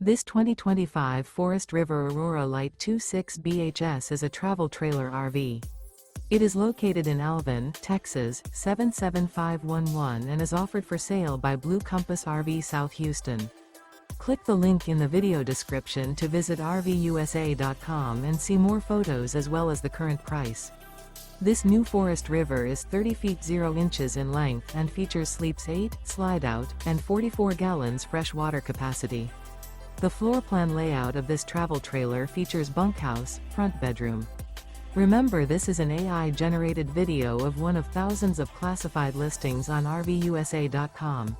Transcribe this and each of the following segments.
This 2025 Forest River Aurora Light 26 BHS is a travel trailer RV. It is located in Alvin, Texas, 77511 and is offered for sale by Blue Compass RV South Houston. Click the link in the video description to visit RVUSA.com and see more photos as well as the current price. This new Forest River is 30 feet 0 inches in length and features sleeps 8, slide-out, and 44 gallons fresh water capacity. The floor plan layout of this travel trailer features bunkhouse, front bedroom. Remember, this is an AI-generated video of one of thousands of classified listings on RVUSA.com.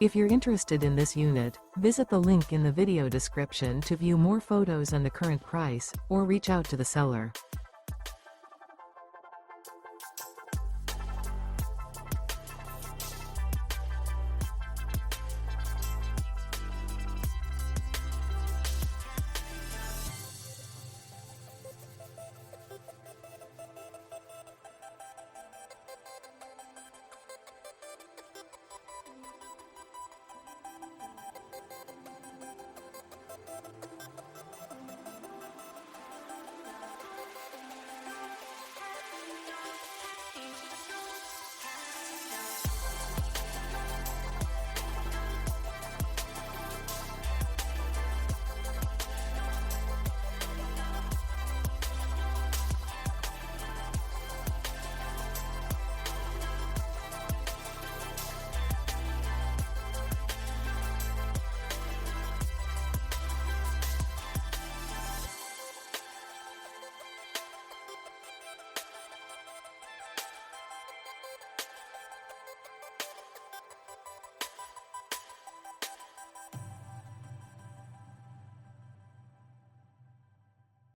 If you're interested in this unit, visit the link in the video description to view more photos and the current price, or reach out to the seller.